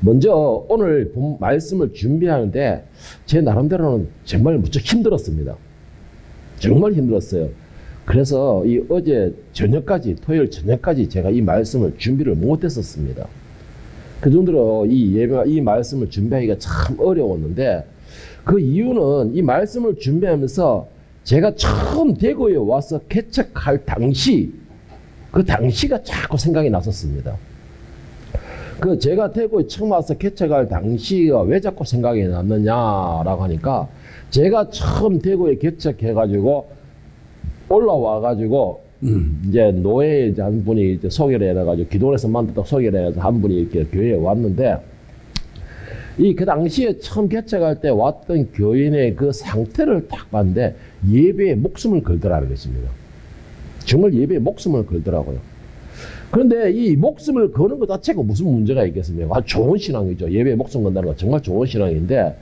먼저 오늘 본 말씀을 준비하는데 제 나름대로는 정말 무척 힘들었습니다. 정말 힘들었어요. 그래서 이 어제 저녁까지, 토요일 저녁까지 제가 이 말씀을 준비를 못했었습니다. 그 정도로 이 말씀을 준비하기가 참 어려웠는데, 그 이유는 이 말씀을 준비하면서 제가 처음 대구에 와서 개척할 당시, 그 당시가 자꾸 생각이 났었습니다. 그 제가 대구에 처음 와서 개척할 당시가 왜 자꾸 생각이 났느냐라고 하니까, 제가 처음 대구에 개척해가지고 올라와가지고 이제 노예 이제 한 분이 이제 소개를 해가지고 기도원에서 만났다고 소개를 해서 한 분이 이렇게 교회에 왔는데, 그 당시에 처음 개척할 때 왔던 교인의 그 상태를 딱 봤는데 예배에 목숨을 걸더라는 것입니다. 정말 예배에 목숨을 걸더라고요. 그런데 이 목숨을 거는 것 자체가 무슨 문제가 있겠습니까? 아주 좋은 신앙이죠. 예배에 목숨 건다는 건 정말 좋은 신앙인데,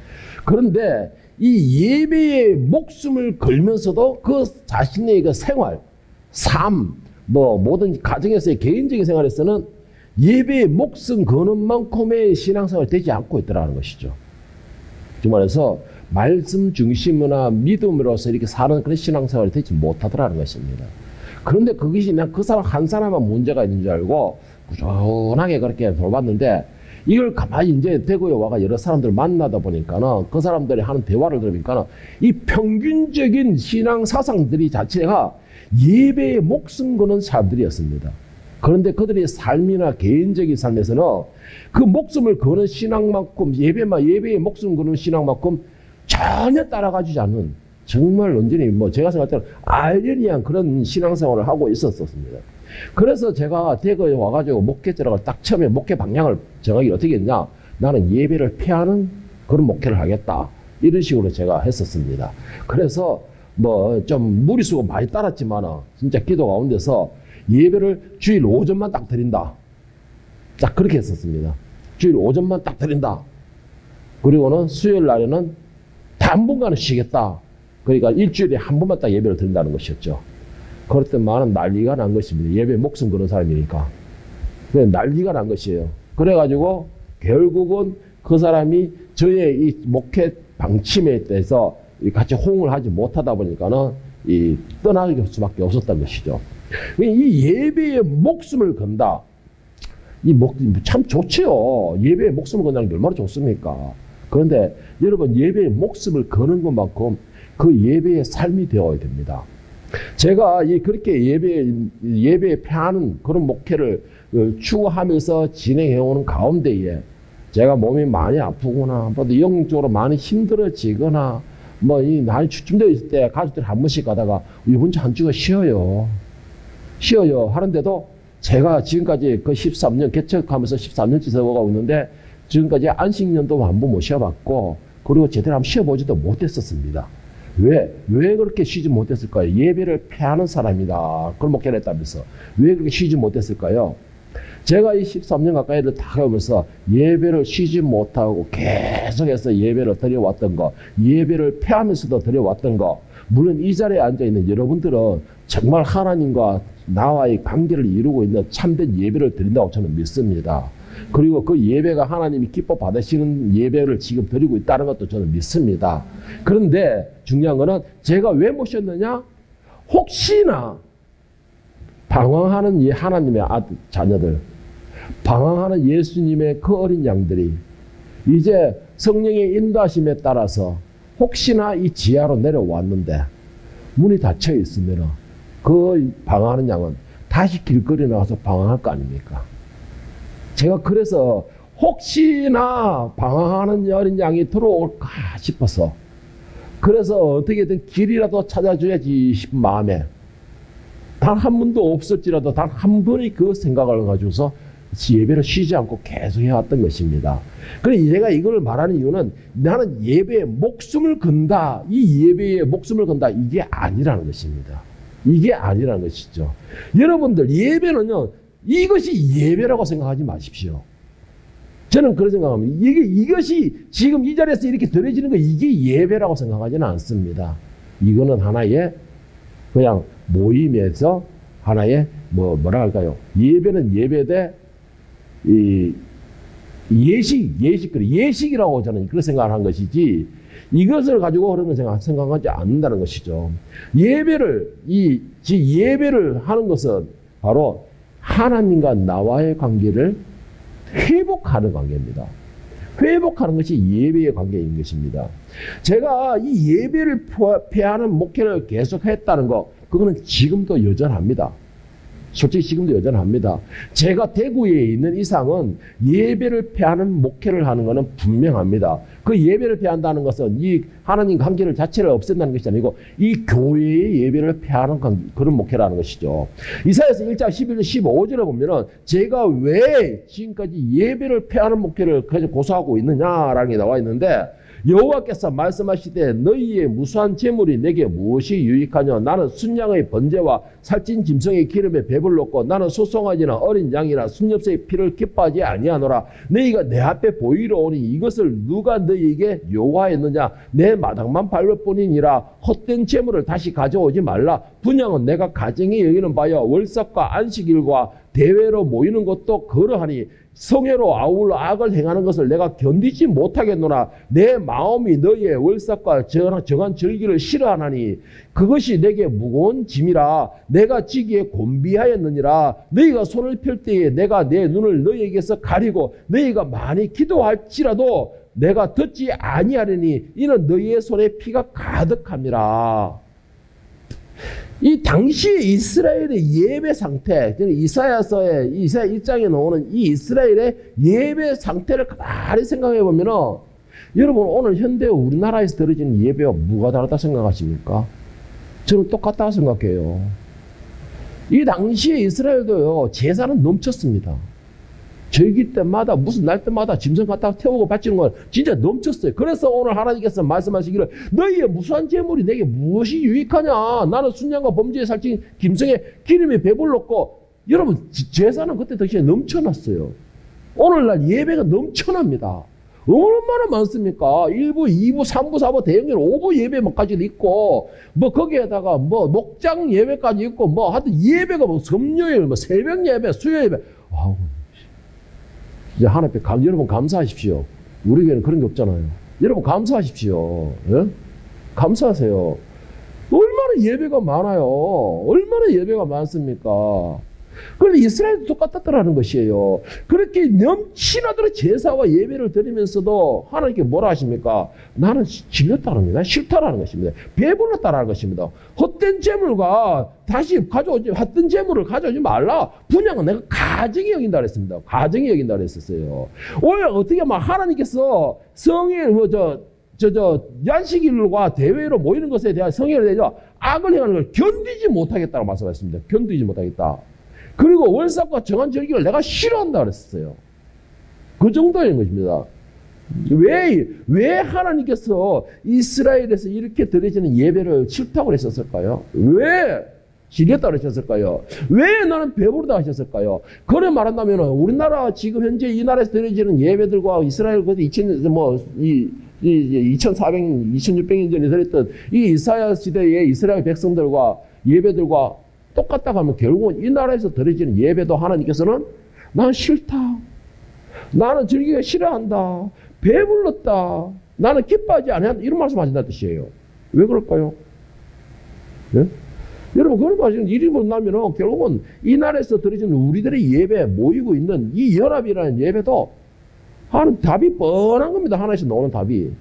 그런데 이 예배에 목숨을 걸면서도 그 자신의 그 생활, 삶, 모든 가정에서의 개인적인 생활에서는 예배에 목숨 거는 만큼의 신앙생활이 되지 않고 있더라는 것이죠. 말해서 말씀 중심이나 믿음으로서 이렇게 사는 그런 신앙생활이 되지 못하더라는 것입니다. 그런데 그것이 그냥 그 사람 한 사람만 문제가 있는 줄 알고 꾸준하게 그렇게 돌봤는데, 이걸 가만히 이제 대구에 와가 여러 사람들을 만나다 보니까는 그 사람들이 하는 대화를 들으니까는 이 평균적인 신앙 사상들이 자체가 예배에 목숨 거는 사람들이었습니다. 그런데 그들의 삶이나 개인적인 삶에서는 그 목숨을 거는 신앙만큼, 예배에 목숨 거는 신앙만큼 전혀 따라가지 않는, 정말 완전히 제가 생각할 때는 아이러니한 그런 신앙생활을 하고 있었습니다. 그래서 제가 대구에 와가지고 목회자를 딱 처음에 목회 방향을 정하기 어떻게 했냐, 나는 예배를 피하는 그런 목회를 하겠다, 이런 식으로 제가 했었습니다. 그래서 좀 무리수가 많이 따랐지만 진짜 기도 가운데서 예배를 주일 오전만 딱 드린다, 딱 그렇게 했었습니다. 주일 오전만 딱 드린다. 그리고는 수요일 날에는 당분간은 쉬겠다. 그러니까 일주일에 한 번만 딱 예배를 드린다는 것이었죠. 그랬더니만 난리가 난 것입니다. 예배에 목숨 거는 사람이니까. 난리가 난 것이에요. 그래가지고 결국은 그 사람이 저의 이 목회 방침에 대해서 같이 호응을 하지 못하다 보니까는 떠나갈 수밖에 없었던 것이죠. 이 예배에 목숨을 건다. 참 좋지요. 예배에 목숨을 건다는 게 얼마나 좋습니까? 그런데 여러분, 예배에 목숨을 거는 것만큼 그 예배의 삶이 되어야 됩니다. 제가 그렇게 예배에 패하는 그런 목회를 추구하면서 진행해오는 가운데에 제가 몸이 많이 아프거나 영적으로 많이 힘들어지거나 날이 주춤되어 있을 때 가족들이 한 번씩 가다가 이번 주 한 주가 쉬어요 하는데도, 제가 지금까지 그 13년 개척하면서 13년째 세워가고 있는데 지금까지 안식년도 한 번 못 쉬어봤고, 그리고 제대로 한번 쉬어보지도 못했었습니다. 왜 그렇게 쉬지 못했을까요? 예배를 패하는 사람이다, 그런 목회를 했다면서 왜 그렇게 쉬지 못했을까요? 제가 이 13년 가까이를 다 하면서 예배를 쉬지 못하고 계속해서 예배를 드려왔던 거, 예배를 패하면서도 드려왔던 거, 물론 이 자리에 앉아있는 여러분들은 정말 하나님과 나와의 관계를 이루고 있는 참된 예배를 드린다고 저는 믿습니다. 그리고 그 예배가 하나님이 기뻐 받으시는 예배를 지금 드리고 있다는 것도 저는 믿습니다. 그런데 중요한 거는 제가 왜 모셨느냐? 혹시나 방황하는 하나님의 자녀들, 방황하는 예수님의 그 어린 양들이 이제 성령의 인도하심에 따라서 혹시나 이 지하로 내려왔는데 문이 닫혀 있으면 그 방황하는 양은 다시 길거리에 나가서 방황할 거 아닙니까? 제가 그래서 혹시나 방황하는 어린 양이 들어올까 싶어서, 그래서 어떻게든 길이라도 찾아줘야지 싶은 마음에 단 한 번도 없을지라도 단 한 번의 그 생각을 가지고서 예배를 쉬지 않고 계속 해왔던 것입니다. 그래서 제가 이걸 말하는 이유는 나는 예배에 목숨을 건다, 이 예배에 목숨을 건다, 이게 아니라는 것입니다. 이게 아니라는 것이죠. 여러분들, 예배는요, 이것이 예배라고 생각하지 마십시오. 저는 그런 생각합니다. 이것이 지금 이 자리에서 이렇게 드려지는 거, 이게 예배라고 생각하지는 않습니다. 이거는 하나의 그냥 모임에서 하나의 뭐라 할까요? 예배는 예배되 예식이라고 저는 그런 생각을 한 것이지, 이것을 가지고 그런 생각하지 않는다는 것이죠. 예배를 하는 것은 바로 하나님과 나와의 관계를 회복하는 관계입니다. 회복하는 것이 예배의 관계인 것입니다. 제가 이 예배를 폐하는 목회를 계속했다는 거, 그거는 지금도 여전합니다. 솔직히 지금도 여전합니다. 제가 대구에 있는 이상은 예배를 폐하는 목회를 하는 것은 분명합니다. 그 예배를 폐한다는 것은 이 하나님 관계를 자체를 없앤다는 것이 아니고 이 교회의 예배를 폐하는 그런 목회라는 것이죠. 이사야서 1장 11절 15절에 보면은 제가 왜 지금까지 예배를 폐하는 목회를 계속 고수하고 있느냐라는 게 나와 있는데, 여호와께서 말씀하시되 너희의 무수한 재물이 내게 무엇이 유익하냐? 나는 순양의 번제와 살찐 짐승의 기름에 배불렀고 나는 소송아지나 어린 양이나 순엽새의 피를 기뻐하지 아니하노라. 너희가 내 앞에 보이러 오니 이것을 누가 너희에게 요구하였느냐? 내 마당만 밟을 뿐이니라. 헛된 재물을 다시 가져오지 말라. 분양은 내가 가정에 여기는 바여 월삭과 안식일과 대회로 모이는 것도 그러하니 성회로 아울러 악을 행하는 것을 내가 견디지 못하겠노라. 내 마음이 너희의 월삭과 정한 절기를 싫어하나니 그것이 내게 무거운 짐이라. 내가 지기에 곤비하였느니라. 너희가 손을 펼 때에 내가 내 눈을 너희에게서 가리고 너희가 많이 기도할지라도 내가 듣지 아니하리니 이는 너희의 손에 피가 가득함이라. 이 당시 이스라엘의 예배 상태, 이사야서의 이사야 1장에 나오는 이 이스라엘의 예배 상태를 가만히 생각해 보면은, 여러분 오늘 현대 우리나라에서 드려지는 예배와 뭐가 다르다 생각하십니까? 저는 똑같다고 생각해요. 이 당시에 이스라엘도요, 제사는 넘쳤습니다. 절기 때마다 무슨 날 때마다 짐승 갖다가 태우고 바치는 건 진짜 넘쳤어요. 그래서 오늘 하나님께서 말씀하시기를 너희의 무수한 재물이 내게 무엇이 유익하냐? 나는 순양과 범죄에 살찐 짐승의 기름에 배불렀고. 여러분 제사는 그때 당시에 넘쳐났어요. 오늘날 예배가 넘쳐납니다. 얼마나 많습니까? 1부, 2부, 3부, 4부, 대형절 5부 예배까지도 있고, 뭐 거기에다가 뭐 목장 예배까지 있고, 뭐 하여튼 예배가 뭐 금요일, 뭐 새벽 예배, 수요 예배. 아우. 이제 하나님께 여러분 감사하십시오. 우리 교회는 그런 게 없잖아요. 여러분 감사하십시오. 예? 감사하세요. 얼마나 예배가 많아요. 얼마나 예배가 많습니까? 그런데 이스라엘도 똑같았더라는 것이에요. 그렇게 넘치나도록 제사와 예배를 드리면서도 하나님께 뭐라 하십니까? 나는 질렸다는 거예요. 난 싫다라는 것입니다. 배불렀다라는 것입니다. 헛된 재물과 다시 헛된 재물을 가져오지 말라. 분양은 내가 가정이 여긴다 그랬습니다. 가정이 여긴다 그랬었어요. 오히려 어떻게 막 하나님께서 성일 안식일과 대회로 모이는 것에 대한 성일에 대해서 악을 행하는 걸 견디지 못하겠다고 말씀하셨습니다. 견디지 못하겠다. 그리고 월삭과 정한 절기를 내가 싫어한다 그랬어요. 그 정도인 것입니다. 왜 하나님께서 이스라엘에서 이렇게 드려지는 예배를 싫다고 했었을까요? 왜 질렸다고 하셨을까요? 왜 나는 배부르다 하셨을까요? 그래 말한다면 우리나라 지금 현재 이 나라에서 드려지는 예배들과 이스라엘 그 2600년 전에 드렸던 이 이사야 시대의 이스라엘 백성들과 예배들과 똑같다고 하면 결국은 이 나라에서 드려지는 예배도 하나님께서는 난 싫다. 나는 즐기기가 싫어한다. 배불렀다. 나는 기뻐하지 않아. 이런 말씀 하신다는 뜻이에요. 왜 그럴까요? 네? 여러분, 그런 말씀 일이 나면은 결국은 이 나라에서 드려지는 우리들의 예배에 모이고 있는 이 연합이라는 예배도 하나님 답이 뻔한 겁니다. 하나님에서 나오는 답이.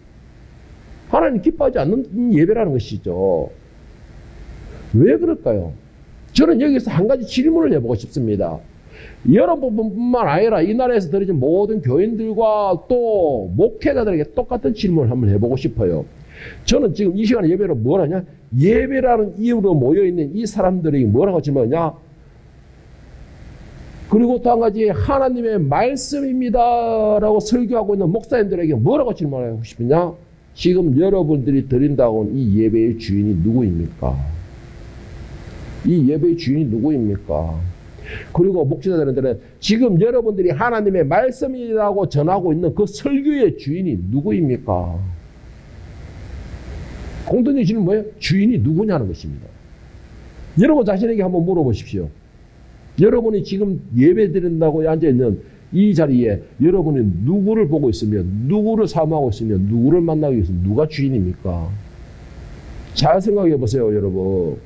하나님 기뻐하지 않는 예배라는 것이죠. 왜 그럴까요? 저는 여기서 한 가지 질문을 해보고 싶습니다. 여러분뿐만 아니라 이 나라에서 드려진 모든 교인들과 또 목회자들에게 똑같은 질문을 한번 해보고 싶어요. 저는 지금 이 시간에 예배로 뭘 하냐? 예배라는 이유로 모여있는 이 사람들이 뭐라고 질문하냐? 그리고 또 한 가지 하나님의 말씀입니다 라고 설교하고 있는 목사님들에게 뭐라고 질문하고 싶으냐? 지금 여러분들이 드린다고 하는 이 예배의 주인이 누구입니까? 이 예배의 주인이 누구입니까? 그리고 목회자들은 지금 여러분들이 하나님의 말씀이라고 전하고 있는 그 설교의 주인이 누구입니까? 공통적인 질문은 뭐예요? 주인이 누구냐는 것입니다. 여러분 자신에게 한번 물어보십시오. 여러분이 지금 예배 드린다고 앉아있는 이 자리에 여러분이 누구를 보고 있으면, 누구를 사모하고 있으면, 누구를 만나기 위해서 누가 주인입니까? 잘 생각해 보세요, 여러분.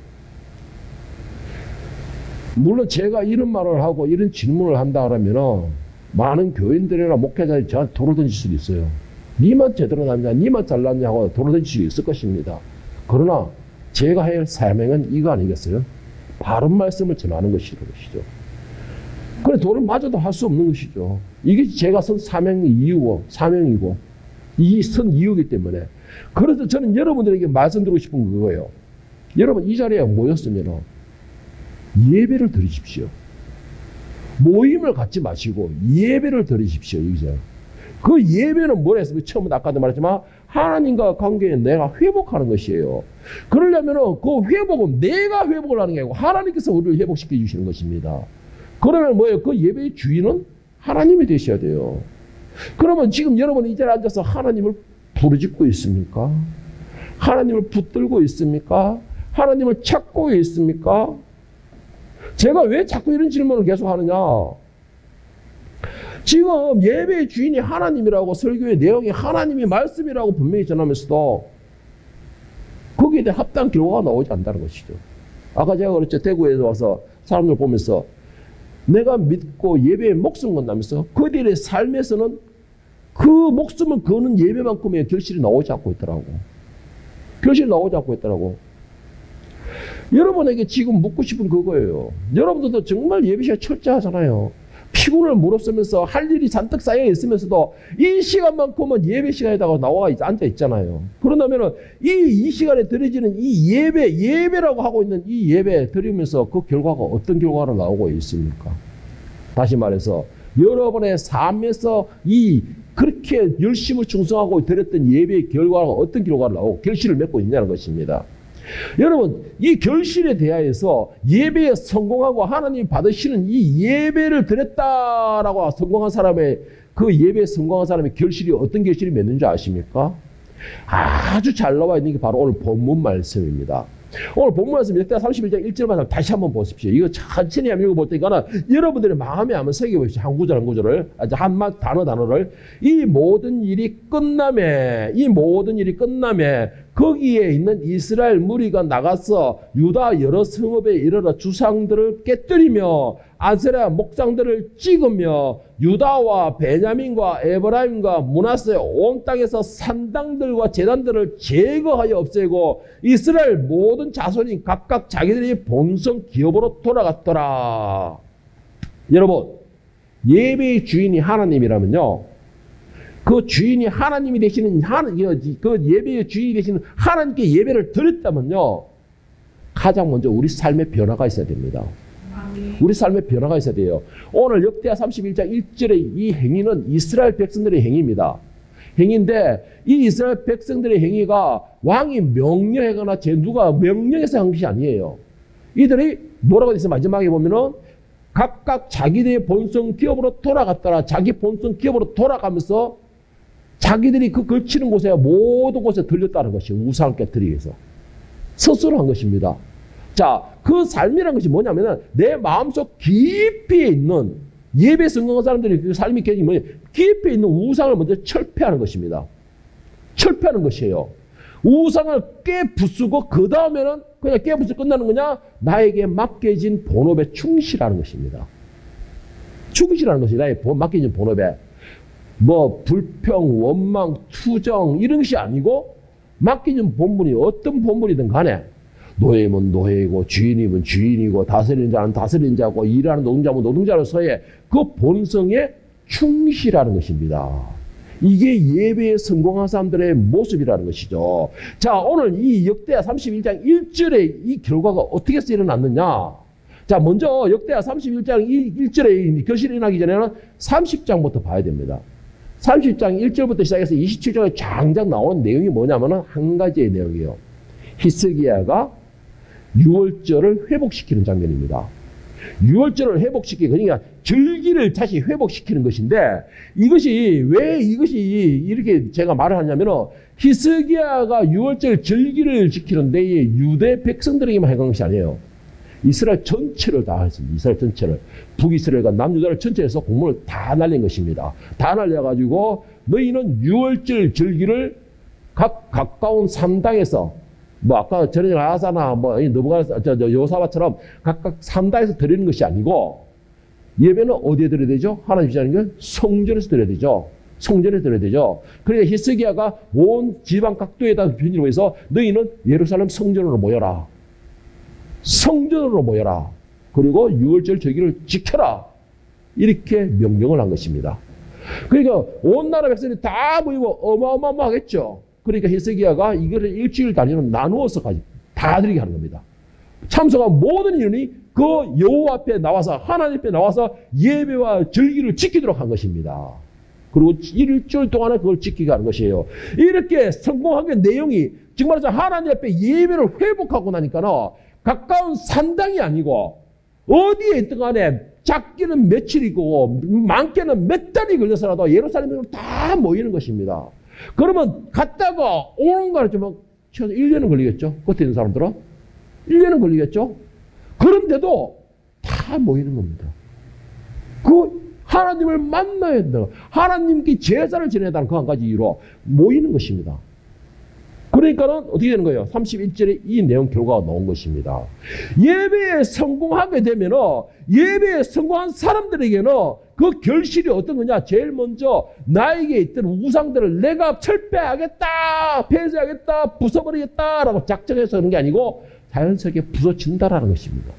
물론 제가 이런 말을 하고 이런 질문을 한다 그러면 많은 교인들이나 목회자들이 저한테 돌을 던질 수도 있어요. 니만 제대로 남냐, 니만 잘났냐 하고 돌을 던질 수 있을 것입니다. 그러나 제가 해야 할 사명은 이거 아니겠어요? 바른 말씀을 전하는 것이죠. 그래, 돌을 맞아도 할 수 없는 것이죠. 이게 제가 선 사명이고, 이 선 이유이기 때문에. 그래서 저는 여러분들에게 말씀드리고 싶은 그거예요. 여러분, 이 자리에 모였으면 예배를 드리십시오. 모임을 갖지 마시고 예배를 드리십시오. 이제 그 예배는 뭐라 했으면 처음에 아까도 말했지만 하나님과 관계에 내가 회복하는 것이에요. 그러려면 그 회복은 내가 회복을 하는 게 아니고 하나님께서 우리를 회복시켜 주시는 것입니다. 그러면 뭐예요? 그 예배의 주인은 하나님이 되셔야 돼요. 그러면 지금 여러분 이 자리에 앉아서 하나님을 부르짖고 있습니까? 하나님을 붙들고 있습니까? 하나님을 찾고 있습니까? 제가 왜 자꾸 이런 질문을 계속 하느냐? 지금 예배의 주인이 하나님이라고 설교의 내용이 하나님이 말씀이라고 분명히 전하면서도 거기에 대한 합당한 결과가 나오지 않는다는 것이죠. 아까 제가 그랬죠. 대구에서 와서 사람들 보면서 내가 믿고 예배에 목숨 건다면서 그들의 삶에서는 그 목숨을 거는 예배만큼의 결실이 나오지 않고 있더라고. 결실이 나오지 않고 있더라고. 여러분에게 지금 묻고 싶은 그거예요. 여러분들도 정말 예배 시간 철저하잖아요. 피곤을 무릅쓰면서 할 일이 잔뜩 쌓여 있으면서도 이 시간만큼은 예배 시간에다가 나와 앉아 있잖아요. 그런다면 이 시간에 드려지는 이 예배라고 하고 있는 이 예배 드리면서 그 결과가 어떤 결과가 나오고 있습니까? 다시 말해서 여러분의 삶에서 이 그렇게 열심을 충성하고 드렸던 예배의 결과가 어떤 결과가 나오고 결실을 맺고 있냐는 것입니다. 여러분, 이 결실에 대하여서 예배에 성공하고 하나님이 받으시는 이 예배를 드렸다라고 성공한 사람의 그 예배에 성공한 사람의 결실이 어떤 결실이 맺는 줄 아십니까? 아주 잘 나와 있는 게 바로 오늘 본문 말씀입니다. 오늘 본문 말씀 역대하 31장 1절만 다시 한번 보십시오. 이거 천천히 한번 읽어볼 테니까 여러분들의 마음에 한번 새겨보십시오. 한 구절 한 구절을, 한 단어를. 이 모든 일이 끝남에 거기에 있는 이스라엘 무리가 나가서 유다 여러 성읍에 이르러 주상들을 깨뜨리며 아세라 목상들을 찍으며 유다와 베냐민과 에브라임과 므낫세 온 땅에서 산당들과 제단들을 제거하여 없애고 이스라엘 모든 자손이 각각 자기들의 본성 기업으로 돌아갔더라. 여러분, 예배의 주인이 하나님이라면요, 그 주인이 하나님이 되시는 그 예배의 주인이 되시는 하나님께 예배를 드렸다면요, 가장 먼저 우리 삶에 변화가 있어야 됩니다. 우리 삶에 변화가 있어야 돼요. 오늘 역대하 31장 1절의 이 행위는 이스라엘 백성들의 행위입니다. 행위인데 이 이스라엘 백성들의 행위가 왕이 명령하거나 누가 명령해서 한 것이 아니에요. 이들이 뭐라고 되어 있어요? 마지막에 보면은 각각 자기들의 본성 기업으로 돌아갔더라. 자기 본성 기업으로 돌아가면서 자기들이 그 걸치는 곳에 모든 곳에 들렸다는 것이 우상을 깨뜨리기 위해서 스스로 한 것입니다. 자, 그 삶이라는 것이 뭐냐면은 내 마음속 깊이에 있는 예배 성공한 사람들이 그 삶이 뭐냐, 깊이에 있는 우상을 먼저 철폐하는 것입니다. 철폐하는 것이에요. 우상을 깨부수고 그 다음에는 그냥 깨부수고 끝나는 거냐? 나에게 맡겨진 본업에 충실하는 것입니다. 충실하는 것이 나에게 맡겨진 본업에 뭐 불평, 원망, 투정 이런 것이 아니고 맡겨진 본분이 어떤 본분이든 간에 노예면 노예이고 주인이면 주인이고 다스리는 자는 다스리는 자고 일하는 노동자면 노동자로서의 그 본성에 충실하는 것입니다. 이게 예배에 성공한 사람들의 모습이라는 것이죠. 자, 오늘 이 역대하 31장 1절에 이 결과가 어떻게 일어났느냐. 자, 먼저 역대하 31장 1절에 결실이 일어나기 전에는 30장부터 봐야 됩니다. 30장 1절부터 시작해서 27장에 장장 나오는 내용이 뭐냐면은 한 가지의 내용이에요. 히스기야가 유월절을 회복시키는 장면입니다. 유월절을 회복시키기, 그러니까 절기를 다시 회복시키는 것인데 왜 이것이 이렇게 제가 말을 하냐면은 히스기야가 유월절 절기를 지키는 데에 유대 백성들에게만 해당하는 것이 아니에요. 이스라엘 전체를 다 했습니다. 이스라엘 전체를. 북이스라엘과 남유다를 전체에서 공문을 다 날린 것입니다. 다 날려가지고 너희는 유월절 절기를 각 가까운 산당에서 뭐 아까 전에 아사나 뭐 요사바처럼 각각 산당에서 드리는 것이 아니고 예배는 어디에 드려야 되죠? 하나님 주시는 건 성전에서 드려야 되죠. 성전에 드려야 되죠. 그러니까 히스기야가 온 지방 각도에다 편지를 해서 너희는 예루살렘 성전으로 모여라. 성전으로 모여라. 그리고 유월절 절기를 지켜라. 이렇게 명령을 한 것입니다. 그러니까 온 나라 백성이 다 모이고 어마어마하겠죠. 그러니까 히스기야가 이거를 일주일 단위로 나누어서까지 다 드리게 하는 겁니다. 참석한 모든 인원이 그 여호와 앞에 나와서 하나님 앞에 나와서 예배와 절기를 지키도록 한 것입니다. 그리고 일주일 동안에 그걸 지키게 하는 것이에요. 이렇게 성공하게 내용이 정말 하나님 앞에 예배를 회복하고 나니까는 가까운 산당이 아니고 어디에 있든 간에 작게는 며칠이고 많게는 몇 달이 걸려서라도 예루살렘으로 다 모이는 것입니다. 그러면 갔다가 오는 거는 좀 최소 1년은 걸리겠죠. 겉에 있는 사람들은 1년은 걸리겠죠. 그런데도 다 모이는 겁니다. 그 하나님을 만나야 된다. 하나님께 제사를 지내야 한다는 그 한 가지 이유로 모이는 것입니다. 그러니까는 어떻게 되는 거예요? 31절에 이 내용 결과가 나온 것입니다. 예배에 성공하게 되면은 예배에 성공한 사람들에게는 그 결실이 어떤 거냐? 제일 먼저 나에게 있던 우상들을 내가 철폐하겠다, 폐쇄하겠다, 부숴버리겠다라고 작정해서 그런 게 아니고 자연스럽게 부서진다라는 것입니다.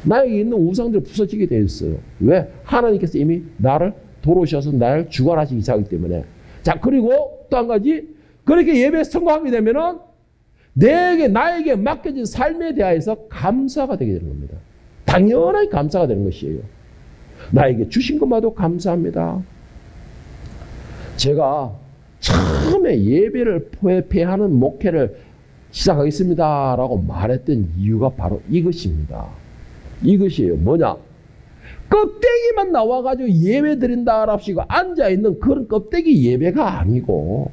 나에게 있는 우상들이 부서지게 되어 있어요. 왜? 하나님께서 이미 나를 도로셔서 나를 주관하시기 시작하기 때문에. 자, 그리고 또 한 가지, 그렇게 예배에 성공하게 되면은 나에게 맡겨진 삶에 대하여서 감사가 되게 되는 겁니다. 당연하게 감사가 되는 것이에요. 나에게 주신 것마도 감사합니다. 제가 처음에 예배를 폐하는 목회를 시작하겠습니다라고 말했던 이유가 바로 이것입니다. 이것이에요. 뭐냐? 껍데기만 나와가지고 예배 드린다랍시고 앉아있는 그런 껍데기 예배가 아니고,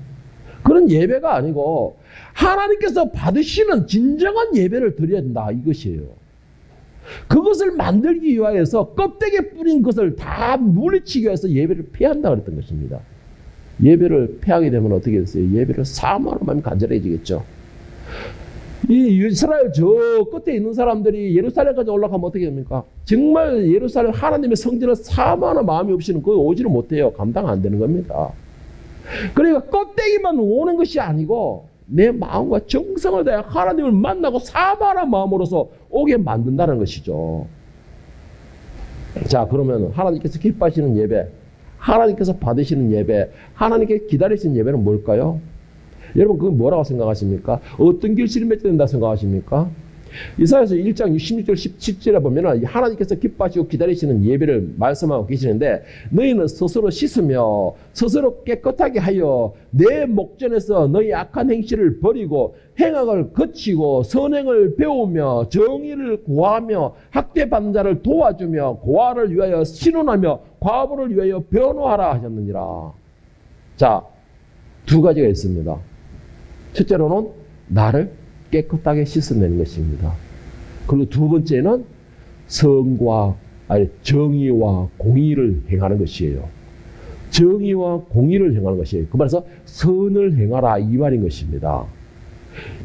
그런 예배가 아니고 하나님께서 받으시는 진정한 예배를 드려야 된다. 이것이에요. 그것을 만들기 위하여서 껍데기에 뿌린 것을 다 물리치기 위해서 예배를 폐한다 그랬던 것입니다. 예배를 폐하게 되면 어떻게 됐어요? 예배를 사모하는 마음이 간절해지겠죠. 이 이스라엘 저 끝에 있는 사람들이 예루살렘까지 올라가면 어떻게 됩니까? 정말 예루살렘 하나님의 성전을 사모하는 마음이 없이는 거기 오지를 못해요. 감당 안 되는 겁니다. 그러니까 껍데기만 오는 것이 아니고 내 마음과 정성을 다해 하나님을 만나고 사모하는 마음으로서 오게 만든다는 것이죠. 자, 그러면 하나님께서 기뻐하시는 예배, 하나님께서 받으시는 예배, 하나님께 기다리시는 예배는 뭘까요? 여러분 그건 뭐라고 생각하십니까? 어떤 결실이 맺게 된다 생각하십니까? 이사야서 1장 16절 17절에 보면 하나님께서 기뻐하시고 기다리시는 예배를 말씀하고 계시는데 너희는 스스로 씻으며 스스로 깨끗하게 하여 내 목전에서 너희 악한 행실을 버리고 행악을 거치고 선행을 배우며 정의를 구하며 학대받는 자를 도와주며 고아를 위하여 신원하며 과부를 위하여 변호하라 하셨느니라. 자, 두 가지가 있습니다. 첫째로는 나를 깨끗하게 씻어내는 것입니다. 그리고 두 번째는 정의와 공의를 행하는 것이에요. 정의와 공의를 행하는 것이에요. 그 말해서 선을 행하라 이 말인 것입니다.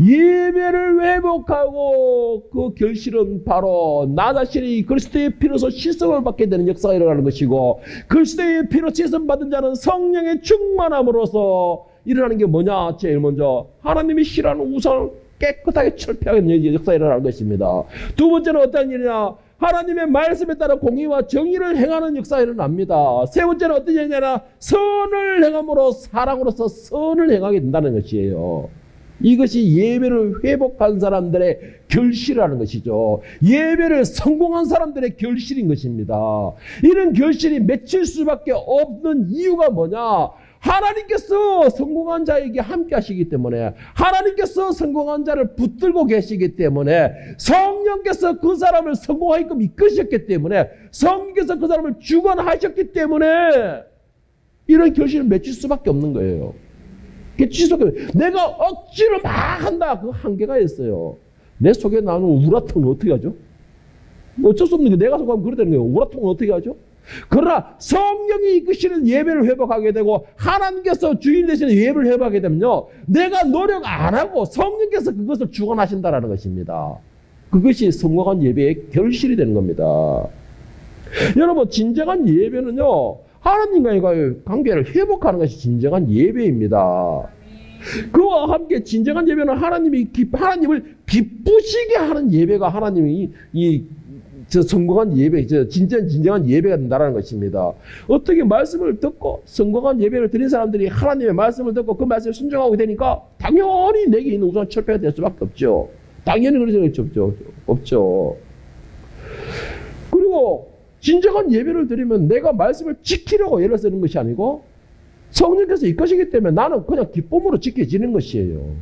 예배를 회복하고 그 결실은 바로 나 자신이 그리스도의 피로서 씻음을 받게 되는 역사가 일어나는 것이고 그리스도의 피로 씻음 받은 자는 성령의 충만함으로써 일어나는 게 뭐냐? 제일 먼저 하나님이 싫어하는 우상을 깨끗하게 철폐하는 역사가 일어나는 것입니다. 두 번째는 어떤 일이냐? 하나님의 말씀에 따라 공의와 정의를 행하는 역사가 일어납니다. 세 번째는 어떤 일이냐? 선을 행함으로 사랑으로서 선을 행하게 된다는 것이에요. 이것이 예배를 회복한 사람들의 결실이라는 것이죠. 예배를 성공한 사람들의 결실인 것입니다. 이런 결실이 맺힐 수밖에 없는 이유가 뭐냐? 하나님께서 성공한 자에게 함께 하시기 때문에 하나님께서 성공한 자를 붙들고 계시기 때문에 성령께서 그 사람을 성공하게끔 이끄셨기 때문에 성령께서 그 사람을 주관하셨기 때문에 이런 결실을 맺힐 수밖에 없는 거예요. 내가 억지로 막 한다. 그 한계가 있어요. 내 속에 나오는 우라통은 어떻게 하죠? 어쩔 수 없는 게 내가 성공하면 그래 되는 거예요. 오라통은 어떻게 하죠? 그러나 성령이 이끄시는 예배를 회복하게 되고 하나님께서 주인 되시는 예배를 회복하게 되면요. 내가 노력 안 하고 성령께서 그것을 주관하신다라는 것입니다. 그것이 성공한 예배의 결실이 되는 겁니다. 여러분 진정한 예배는요. 하나님과의 관계를 회복하는 것이 진정한 예배입니다. 그와 함께 진정한 예배는 하나님을 기쁘시게 하는 예배가 하나님이 성공한 예배, 진정한 예배가 된다는 것입니다. 어떻게 말씀을 듣고 성공한 예배를 드린 사람들이 하나님의 말씀을 듣고 그 말씀을 순종하게 되니까 당연히 내게 있는 우선 철폐가 될 수밖에 없죠. 당연히 그러죠. 없죠. 그리고 진정한 예배를 드리면 내가 말씀을 지키려고 예를 쓰는 것이 아니고 성령께서 이끄시기 때문에 나는 그냥 기쁨으로 지켜지는 것이에요.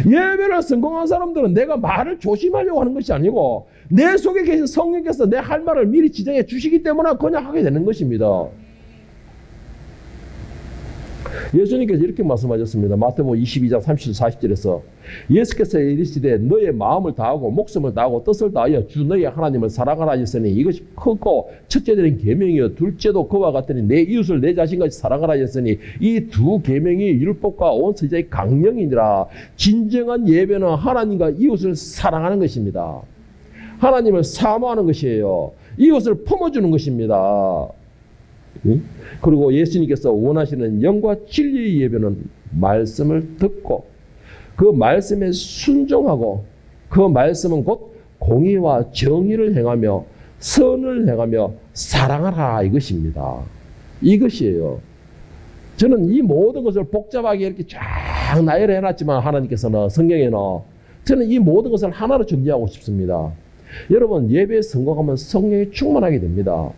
예배를 성공한 사람들은 내가 말을 조심하려고 하는 것이 아니고 내 속에 계신 성령께서 내 할 말을 미리 지정해 주시기 때문에 그냥 하게 되는 것입니다. 예수님께서 이렇게 말씀하셨습니다. 마태복음 22장 30절 40절에서 예수께서 이르시되 너의 마음을 다하고 목숨을 다하고 뜻을 다하여 주 너의 하나님을 사랑하라 하셨으니 이것이 크고 첫째는 계명이요 둘째도 그와 같으니 내 이웃을 내 자신같이 사랑하라 하셨으니 이 두 계명이 율법과 온 선지자의 강령이니라. 진정한 예배는 하나님과 이웃을 사랑하는 것입니다. 하나님을 사모하는 것이에요. 이웃을 품어주는 것입니다. 그리고 예수님께서 원하시는 영과 진리의 예배는 말씀을 듣고 그 말씀에 순종하고 그 말씀은 곧 공의와 정의를 행하며 선을 행하며 사랑하라 이것입니다. 이것이에요. 저는 이 모든 것을 복잡하게 이렇게 쫙 나열을 해놨지만 하나님께서는 성경에는 저는 이 모든 것을 하나로 정리하고 싶습니다. 여러분 예배에 성공하면 성령이 충만하게 됩니다.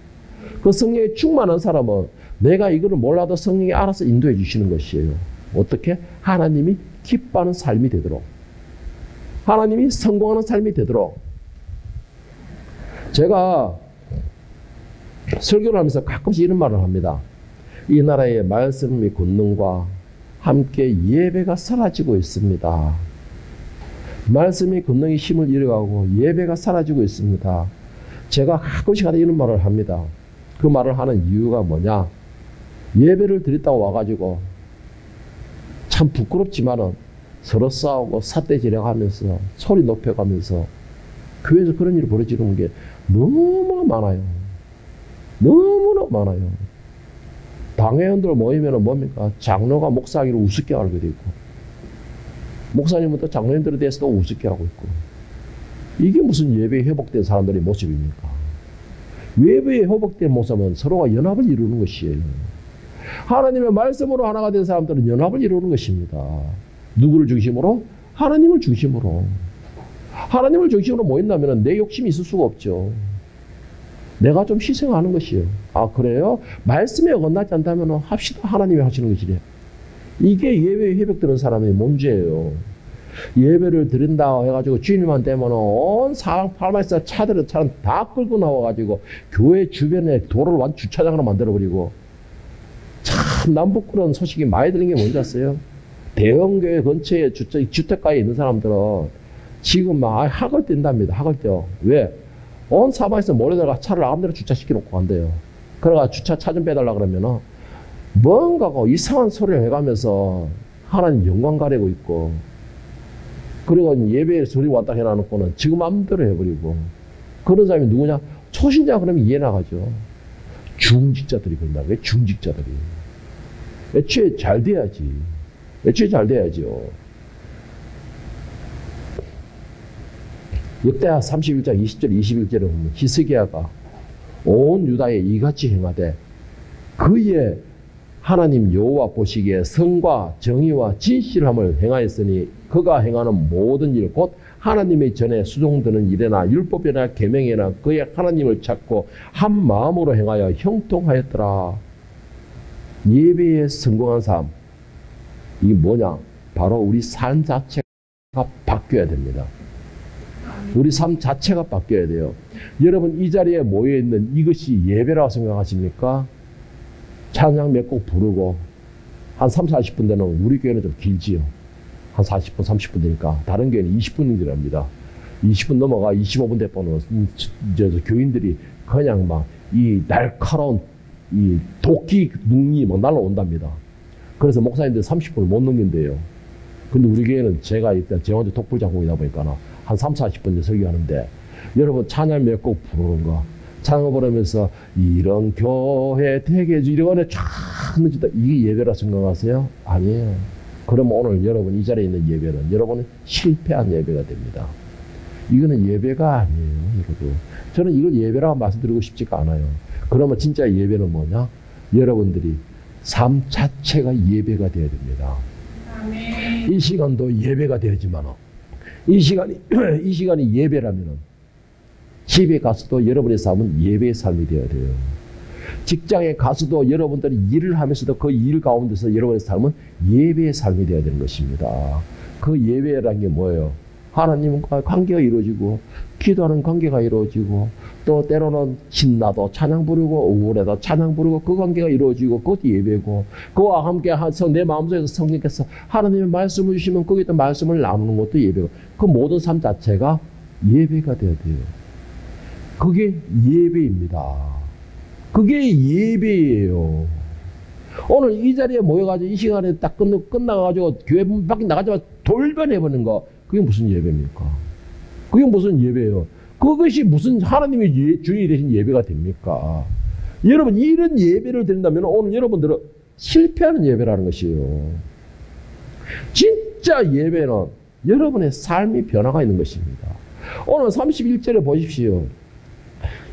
그 성령이 충만한 사람은 내가 이거를 몰라도 성령이 알아서 인도해 주시는 것이에요. 어떻게? 하나님이 기뻐하는 삶이 되도록. 하나님이 성공하는 삶이 되도록. 제가 설교를 하면서 가끔씩 이런 말을 합니다. 이 나라의 말씀의 권능과 함께 예배가 사라지고 있습니다. 말씀의 권능이 힘을 잃어가고 예배가 사라지고 있습니다. 제가 가끔씩 이런 말을 합니다. 그 말을 하는 이유가 뭐냐? 예배를 드렸다고 와가지고 참 부끄럽지만은 서로 싸우고 삿대질해가면서 소리 높여가면서 교회에서 그런 일이 벌어지는 게 너무나 많아요. 너무나 많아요. 당회원들 모이면 뭡니까? 장로가 목사하기를 우습게 알게 되고 목사님은 또 장로님들에 대해서도 우습게 하고 있고 이게 무슨 예배에 회복된 사람들의 모습입니까? 예배에 회복된 모습은 서로가 연합을 이루는 것이에요. 하나님의 말씀으로 하나가 된 사람들은 연합을 이루는 것입니다. 누구를 중심으로? 하나님을 중심으로. 하나님을 중심으로 모인다면 내 욕심이 있을 수가 없죠. 내가 좀 희생하는 것이에요. 아 그래요? 말씀에 어긋나지 않다면 합시다. 하나님이 하시는 것이래. 이게 예배에 회복되는 사람의 문제예요. 예배를 드린다 해가지고 주님만 되면 온 사방팔방에서 차들은 차는 다 끌고 나와가지고 교회 주변에 도로를 완 주차장으로 만들어버리고 참 남부끄러운 소식이 많이 들린 게 뭔지 아세요? 대형교회 근처에 주택가에 있는 사람들은 지금 막 학을 뛴답니다. 학을 뛰어. 왜? 온 사방에서 몰려다가 차를 마음대로 주차시켜 놓고 간대요. 그래가 주차 차 좀 빼달라 그러면은 뭔가가 이상한 소리를 해가면서 하나님 영광 가리고 있고 그리고 예배에 소리 왔다 해놔놓고는 지금 마음대로 해버리고 그런 사람이 누구냐? 초신자 그러면 이해 나가죠. 중직자들이 그런다. 왜 중직자들이? 애초에 잘 돼야지. 애초에 잘 돼야죠. 역대하 31장 20절 21절에 보면 히스기야가 온 유다에 이같이 행하되 그의 하나님 여호와 보시기에 성과 정의와 진실함을 행하였으니 그가 행하는 모든 일 곧 하나님의 전에 수종드는 일이나 율법이나 계명이나 그의 하나님을 찾고 한 마음으로 행하여 형통하였더라. 예배에 성공한 삶 이게 뭐냐? 바로 우리 삶 자체가 바뀌어야 됩니다. 우리 삶 자체가 바뀌어야 돼요. 여러분 이 자리에 모여있는 이것이 예배라고 생각하십니까? 찬양 몇 곡 부르고 한 3, 40분 되는 우리 교회는 좀 길지요. 한 40분, 30분 되니까 다른 교회는 20분이랍니다. 20분 넘어가 25분 돼버는 교인들이 그냥 막 이 날카로운 이 도끼 눈이 막 날라온답니다. 그래서 목사님들 30분을 못 넘긴대요. 근데 우리 교회는 제가 일단 제 혼자 독불장공이다 보니까 한 3, 40분 설교하는데 여러분 찬양 몇 곡 부르는 거 찬양 부르면서 이런 교회 되게 이런 쫙 늦었다. 이게 예배라 생각하세요? 아니에요. 그러면 오늘 여러분 이 자리에 있는 예배는 여러분은 실패한 예배가 됩니다. 이거는 예배가 아니에요. 여러분. 저는 이걸 예배라고 말씀드리고 싶지가 않아요. 그러면 진짜 예배는 뭐냐? 여러분들이 삶 자체가 예배가 되어야 됩니다. 아멘. 이 시간도 예배가 되어야지만 이 시간이 예배라면 집에 가서도 여러분의 삶은 예배의 삶이 되어야 돼요. 직장에 가서도 여러분들이 일을 하면서도 그 일 가운데서 여러분의 삶은 예배의 삶이 되어야 되는 것입니다. 그 예배라는 게 뭐예요? 하나님과 관계가 이루어지고 기도하는 관계가 이루어지고 또 때로는 신나도 찬양 부르고 우울해도 찬양 부르고 그 관계가 이루어지고 그것도 예배고 그와 함께 내 마음속에서 성령께서 하나님의 말씀을 주시면 거기에 또 말씀을 나누는 것도 예배고 그 모든 삶 자체가 예배가 되어야 돼요. 그게 예배입니다. 그게 예배예요. 오늘 이 자리에 모여가지고 이 시간에 딱 끝나가지고 교회 밖에 나가자마자 돌변해버리는 거 그게 무슨 예배입니까? 그게 무슨 예배예요? 그것이 무슨 하나님의 주인이 되신 예배가 됩니까? 여러분 이런 예배를 드린다면 오늘 여러분들은 실패하는 예배라는 것이에요. 진짜 예배는 여러분의 삶의 변화가 있는 것입니다. 오늘 31절에 보십시오.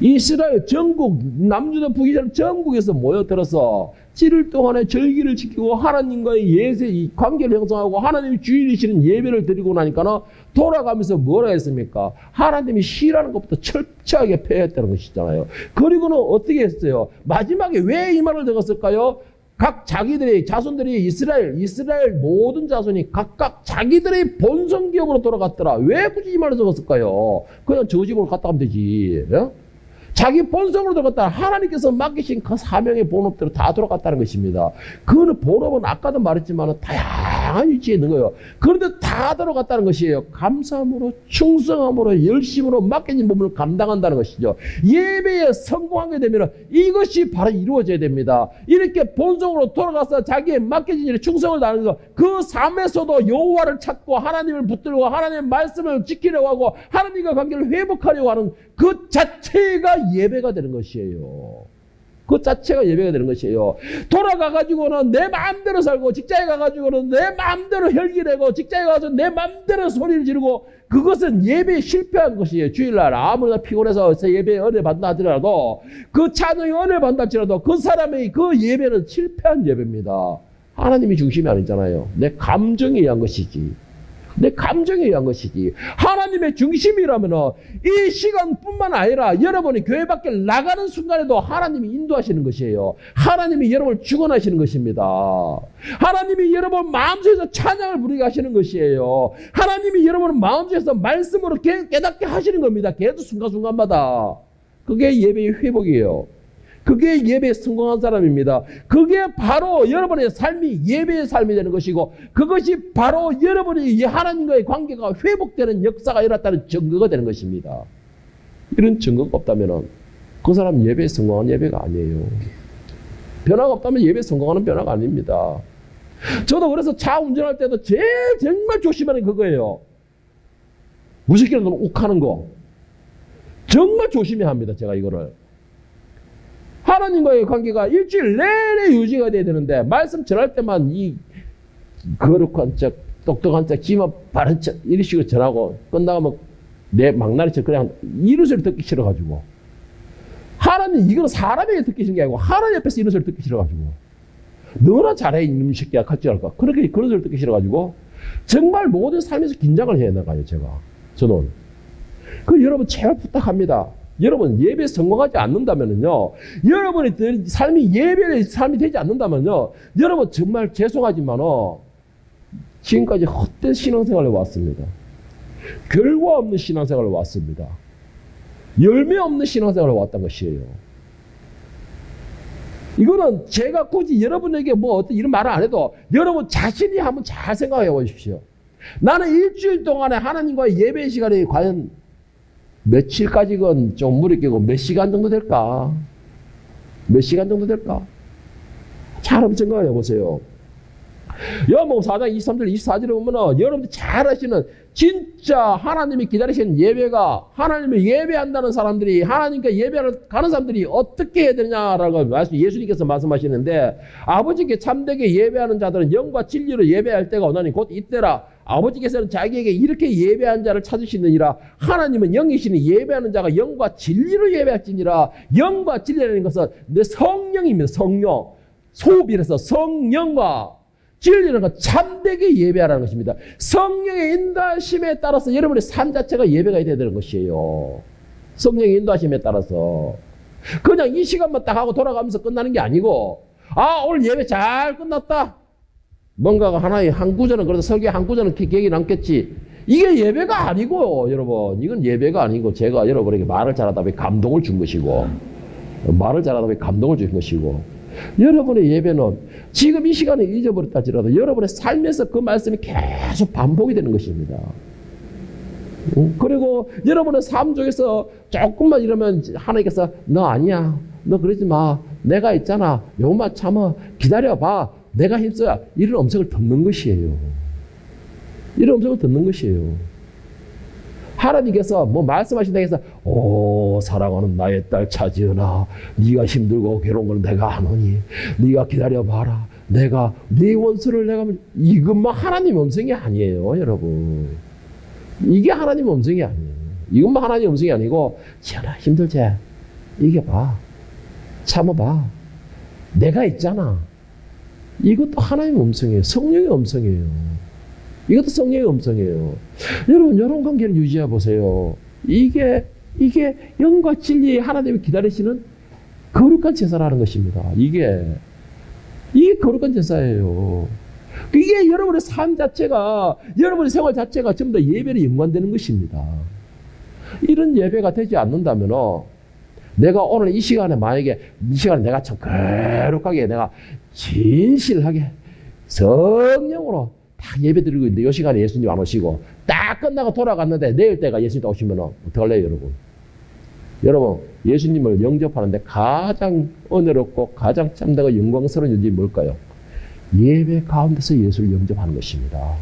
이스라엘 전국 남유다 북이스라엘 전국에서 모여들어서 7일 동안의 절기를 지키고 하나님과의 예세 관계를 형성하고 하나님이 주인이시는 예배를 드리고 나니까는 돌아가면서 뭐라 했습니까? 하나님이 시라는 것부터 철저하게 폐했다는 것이잖아요. 그리고는 어떻게 했어요? 마지막에 왜 이 말을 적었을까요? 각 자기들의 자손들이 이스라엘 모든 자손이 각각 자기들의 본성 기업으로 돌아갔더라. 왜 굳이 이 말을 적었을까요? 그냥 저 집으로 갔다 가면 되지. 예? 자기 본성으로 들어갔다. 하나님께서 맡기신 그 사명의 본업대로 다 돌아갔다는 것입니다. 그 본업은 아까도 말했지만 다양한 위치에 있는 거예요. 그런데 다 들어갔다는 것이에요. 감사함으로 충성함으로 열심으로 맡겨진 부분을 감당한다는 것이죠. 예배에 성공하게 되면 이것이 바로 이루어져야 됩니다. 이렇게 본성으로 돌아가서 자기의 맡겨진 일에 충성을 다하는 것, 그 삶에서도 여호와를 찾고 하나님을 붙들고 하나님의 말씀을 지키려고 하고 하나님과 관계를 회복하려고 하는 그 자체가 예배가 되는 것이에요. 그 자체가 예배가 되는 것이에요. 돌아가가지고는 내 마음대로 살고 직장에 가가지고는 내 마음대로 혈기내고 직장에 가서 내 마음대로 소리를 지르고 그것은 예배에 실패한 것이에요. 주일날 아무나 피곤해서 예배에 은혜 받나 하더라도 그 찬양에 은혜 받나 할지라도 그 사람의 그 예배는 실패한 예배입니다. 하나님이 중심이 아니잖아요. 내 감정에 의한 것이지. 내 감정에 의한 것이지. 하나님의 중심이라면 이 시간뿐만 아니라 여러분이 교회 밖에 나가는 순간에도 하나님이 인도하시는 것이에요. 하나님이 여러분을 주관하시는 것입니다. 하나님이 여러분 마음속에서 찬양을 부르게 하시는 것이에요. 하나님이 여러분을 마음속에서 말씀으로 깨닫게 하시는 겁니다. 계속 순간순간마다. 그게 예배의 회복이에요. 그게 예배에 성공한 사람입니다. 그게 바로 여러분의 삶이 예배의 삶이 되는 것이고 그것이 바로 여러분이 하나님과의 관계가 회복되는 역사가 일어났다는 증거가 되는 것입니다. 이런 증거가 없다면 그 사람 예배에 성공한 예배가 아니에요. 변화가 없다면 예배에 성공하는 변화가 아닙니다. 저도 그래서 차 운전할 때도 제일 정말 조심하는 그거예요. 무식기는 욱하는 거. 정말 조심해야 합니다. 제가 이거를. 하나님과의 관계가 일주일 내내 유지가 돼야 되는데 말씀 전할 때만 이 거룩한 척 똑똑한 척 기만 바른 척 이런 식으로 전하고 끝나가면 내 막나리 척 그냥 이런 소리 듣기 싫어가지고 하나님 이거는 사람에게 듣기 싫은 게 아니고 하나님 옆에서 이런 소리 듣기 싫어가지고 너나 잘해 이놈 새끼야 같이 할까 그렇게 그런 소리 듣기 싫어가지고 정말 모든 삶에서 긴장을 해야 나가요. 제가 저는 그 여러분 제발 부탁합니다. 여러분 예배에 성공하지 않는다면요, 여러분의 삶이 예배의 삶이 되지 않는다면요, 여러분 정말 죄송하지만은 지금까지 헛된 신앙생활을 왔습니다. 결과 없는 신앙생활을 왔습니다. 열매 없는 신앙생활을 왔던 것이에요. 이거는 제가 굳이 여러분에게 뭐 어떤 이런 말을 안 해도 여러분 자신이 한번 잘 생각해 보십시오. 나는 일주일 동안에 하나님과의 예배 시간이 과연 며칠까지건 좀 무리 끼고 몇 시간 정도 될까? 몇 시간 정도 될까? 잘 한번 생각해 보세요. 요한복음 4장 23절 24절에 보면은 여러분들 잘 아시는 진짜 하나님이 기다리시는 예배가 하나님을 예배한다는 사람들이 하나님께 예배를 가는 사람들이 어떻게 해야 되냐라고 예수님께서 말씀하시는데 아버지께 참되게 예배하는 자들은 영과 진리로 예배할 때가 오나니 곧 이때라. 아버지께서는 자기에게 이렇게 예배한 자를 찾으시느니라. 하나님은 영이시니 예배하는 자가 영과 진리로 예배할지니라. 영과 진리라는 것은 내 성령입니다. 성령. 소비해서 성령과 진리라는 건 참되게 예배하라는 것입니다. 성령의 인도하심에 따라서 여러분의 삶 자체가 예배가 돼야 되는 것이에요. 성령의 인도하심에 따라서. 그냥 이 시간만 딱 하고 돌아가면서 끝나는 게 아니고 아 오늘 예배 잘 끝났다. 뭔가가 하나의 한 구절은 그래도 설교 한 구절은 기억이 남겠지. 이게 예배가 아니고 여러분 이건 예배가 아니고 제가 여러분에게 말을 잘하다 보니 감동을 준 것이고 말을 잘하다 보니 감동을 준 것이고 여러분의 예배는 지금 이 시간에 잊어버렸다 할지라도 여러분의 삶에서 그 말씀이 계속 반복이 되는 것입니다. 그리고 여러분의 삶 중에서 조금만 이러면 하나님께서 너 아니야. 너 그러지 마. 내가 있잖아. 요것만 참아. 기다려봐. 내가 힘써야. 이런 음성을 듣는 것이에요. 이런 음성을 듣는 것이에요. 하나님께서 뭐 말씀하신다고 해서 오 사랑하는 나의 딸 차지은아 네가 힘들고 괴로운 걸 내가 아노니 네가 기다려봐라. 내가 네 원수를 내가 이것만 하나님의 음성이 아니에요. 여러분. 이게 하나님의 음성이 아니에요. 이것만 하나님의 음성이 아니고 지은아 힘들지? 이겨봐. 참아봐. 내가 있잖아. 이것도 하나님의 음성이에요. 성령의 음성이에요. 이것도 성령의 음성이에요. 여러분, 이런 관계를 유지해 보세요. 이게 영과 진리의 하나님이 기다리시는 거룩한 제사라는 것입니다. 이게 거룩한 제사예요. 이게 여러분의 삶 자체가, 여러분의 생활 자체가 전부 다 예배로 연관되는 것입니다. 이런 예배가 되지 않는다면, 내가 오늘 이 시간에 만약에 이 시간에 내가 참 거룩하게 내가 진실하게 성령으로 딱 예배 드리고 있는데 이 시간에 예수님 안 오시고 딱 끝나고 돌아갔는데 내일 때가 예수님 오시면 어떡할래요 여러분? 여러분 예수님을 영접하는데 가장 은혜롭고 가장 참되고 영광스러운 일이 뭘까요? 예배 가운데서 예수를 영접하는 것입니다.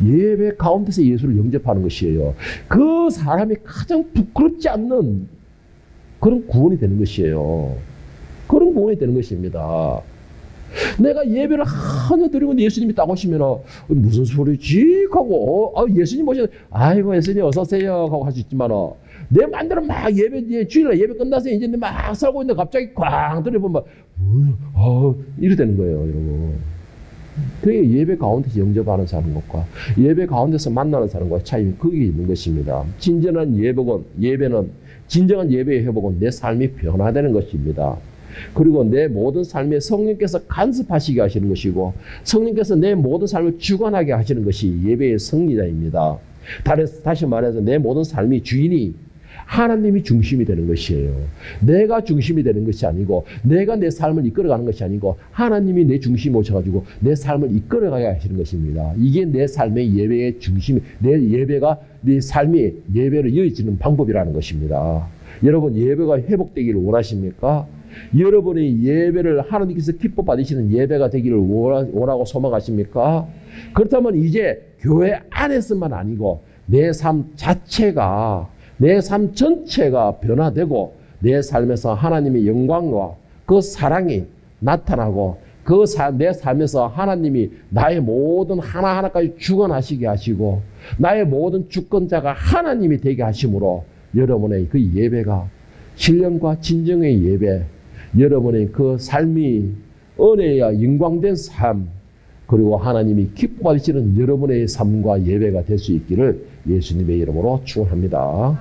예배 가운데서 예수를 영접하는 것이에요. 그 사람이 가장 부끄럽지 않는 그런 구원이 되는 것이에요. 그런 구원이 되는 것입니다. 내가 예배를 하나 드리고 예수님이 딱 오시면 무슨 소리지? 하고 예수님 오시면 아이고 예수님 어서 오세요 하고 할 수 있지만 내 마음대로 막 주일날 예배 끝나서 이제 막 살고 있는데 갑자기 꽝 들여보면 이래 되는 거예요 여러분. 그게 예배 가운데서 영접하는 사람과 예배 가운데서 만나는 사람과 차이는 거기에 있는 것입니다. 진정한 진정한 예배의 회복은 내 삶이 변화되는 것입니다. 그리고 내 모든 삶에 성령께서 간섭하시게 하시는 것이고 성령께서 내 모든 삶을 주관하게 하시는 것이 예배의 승리자입니다. 다시 말해서 내 모든 삶이 주인이 하나님이 중심이 되는 것이에요. 내가 중심이 되는 것이 아니고 내가 내 삶을 이끌어가는 것이 아니고 하나님이 내 중심에 오셔가지고 내 삶을 이끌어가게 하시는 것입니다. 이게 내 삶의 예배의 중심이 내 예배가 내 삶이 예배로 이어지는 방법이라는 것입니다. 여러분 예배가 회복되기를 원하십니까? 여러분의 예배를 하나님께서 기뻐 받으시는 예배가 되기를 원하고 소망하십니까? 그렇다면 이제 교회 안에서만 아니고 내 삶 자체가 내 삶 전체가 변화되고 내 삶에서 하나님의 영광과 그 사랑이 나타나고 내 삶에서 하나님이 나의 모든 하나하나까지 주관하시게 하시고 나의 모든 주권자가 하나님이 되게 하심으로 여러분의 그 예배가 신령과 진정의 예배 여러분의 그 삶이 은혜와 영광된 삶 그리고 하나님이 기뻐 받으시는 여러분의 삶과 예배가 될 수 있기를 예수님의 이름으로 축원합니다.